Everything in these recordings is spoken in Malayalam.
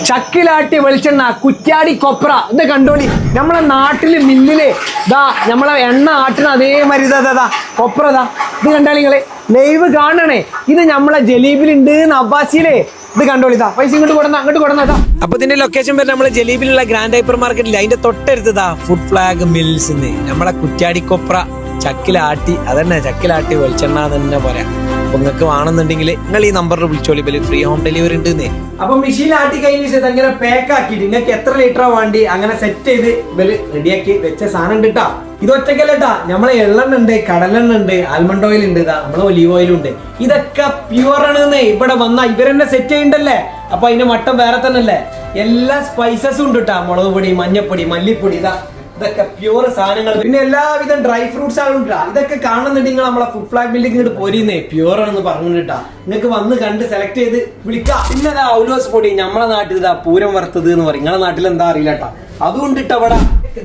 ചക്കിലാട്ടി വെളിച്ചെണ്ണ കുറ്റ്യാടി കൊപ്ര ഇത് കണ്ടോളി. നമ്മളെ നാട്ടില് മില്ലില് ഇതാ നമ്മളെ എണ്ണ ആട്ടണ അതേമാതിരി ഇതാ കൊപ്ര ഇതാ ഇത് കണ്ടാൽ നിങ്ങള് ലൈവ് കാണണേ. ഇത് നമ്മളെ ജലീബിലുണ്ട് അബ്ബാസിയിലേ. ഇത് കണ്ടോളിതാ പൈസ അങ്ങോട്ട് കൊടുന്നതാ. അപ്പൊ ഇതിന്റെ ലൊക്കേഷൻ വരുന്നത് നമ്മളെ ജലീബിലുള്ള ഗ്രാൻഡ് ഹൈപ്പർ മാർക്കറ്റിൽ അതിന്റെ തൊട്ടടുത്തതാ ഫുഡ് ഫ്ലാഗ് മിൽസ് നമ്മളെ കുറ്റ്യാടി കൊപ്ര ചക്കിലാട്ടി അതന്നെ ചക്കിലാട്ടി വെളിച്ചെണ്ണ തന്നെ പറയാം. അപ്പൊ നിങ്ങൾക്ക് വേണമെന്നുണ്ടെങ്കിൽ നിങ്ങൾ ഈ നമ്പറിൽ വിളിച്ചോളി. ഫ്രീ ഹോം ഡെലിവറി ഉണ്ട്. അപ്പൊ മെഷീൻ ആട്ടി കഴിഞ്ഞ അങ്ങനെ പാക്ക് ആക്കി നിങ്ങൾക്ക് എത്ര ലിറ്ററാ വേണ്ടി അങ്ങനെ സെറ്റ് ചെയ്ത് റെഡിയാക്കി വെച്ച സാധനം ഉണ്ട് കേട്ടാ. ഇത് ഒറ്റക്കല്ലട്ടാ, നമ്മളെ എള്ളെണ്ണ ഉണ്ട്, കടലെണ്ണ ഉണ്ട്, ആൽമണ്ട് ഓയിൽ ഉണ്ട്, നമ്മളെ ഒലീവ് ഓയിലും ഉണ്ട്. ഇതൊക്കെ പ്യുവർ ആണ്. ഇവിടെ വന്നാ ഇവരെന്നെ സെറ്റ് ചെയ്യണ്ടല്ലേ. അപ്പൊ അതിന്റെ മട്ടം വേറെ തന്നെ അല്ലേ. എല്ലാ സ്പൈസസും ഉണ്ട് കേട്ടാ. മുളക് പൊടി, മഞ്ഞപ്പൊടി, മല്ലിപ്പൊടി, ഇതൊക്കെ പ്യൂർ സാധനങ്ങൾ. പിന്നെ എല്ലാവിധം ഡ്രൈ ഫ്രൂട്ട്സ് ആണ് ഉണ്ടാ. ഇതൊക്കെ കാണുന്നുണ്ടെങ്കിൽ നമ്മളെ ഫുഡ് ഫ്ലാഗ് ബിൽഡിംഗ് ഇങ്ങോട്ട് പോരുന്നേ പ്യൂർ ആണെന്ന് പറഞ്ഞിട്ടാ. നിങ്ങൾക്ക് വന്ന് കണ്ട് സെലക്ട് ചെയ്ത് വിളിക്കാം. പിന്നെ ഔലോസ് പൊടി നമ്മളെ നാട്ടിൽ പൂരം വറുത്തത് എന്ന് പറയും. നിങ്ങളെ നാട്ടിൽ എന്താ അറിയില്ലട്ടാ. അതുകൊണ്ട് ഇട്ട അവിടെ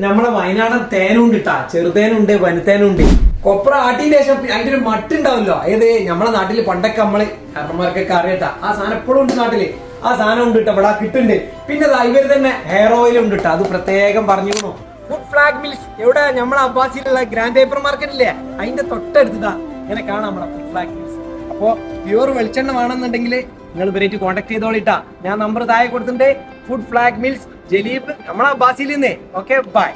നമ്മളെ വയനാടൻ തേനുണ്ട് ഇട്ടാ. ചെറുതേനുണ്ട്, വനുതേനുണ്ട്. കൊപ്ര ആട്ടിന് ശേഷം അതിന്റെ ഒരു മട്ടുണ്ടാവല്ലോ. അതായത് നമ്മളെ നാട്ടില് പണ്ടൊക്കെ നമ്മള് കാരണന്മാർക്കൊക്കെ അറിയട്ടാ. ആ സാധനം എപ്പോഴും ഉണ്ട് നാട്ടില്. ആ സാധനം ഉണ്ട് ഇട്ട ഇവിടെ കിട്ടുന്നുണ്ട്. പിന്നെ ഇവര് തന്നെ ഹെയർ ഓയിൽ ഉണ്ട് ഇട്ടാ. അത് പ്രത്യേകം പറഞ്ഞിരുന്നു. ഫുഡ് ഫ്ലാഗ് മിൽസ് എവിടെ നമ്മളെ അബ്ബാസിയിലുള്ള ഗ്രാൻഡ് ഹൈപ്പർ മാർക്കറ്റ് ഇല്ലേ അതിന്റെ തൊട്ടടുത്തതാ. ഇങ്ങനെ കാണാം നമ്മളെ ഫുഡ് ഫ്ലാഗ് മിൽസ്. അപ്പോ പ്യൂർ വെളിച്ചെണ്ണ വേണമെന്നുണ്ടെങ്കിൽ നിങ്ങൾ ഇവരായിട്ട് കോൺടാക്ട് ചെയ്തോളിട്ടാ. ഞാൻ നമ്പർ താഴെ കൊടുത്തിട്ടുണ്ട്. ഫുഡ് ഫ്ലാഗ് മിൽസ് ജലീബ് നമ്മളെ അബ്ബാസിയിൽ നിന്നേ. Okay bye.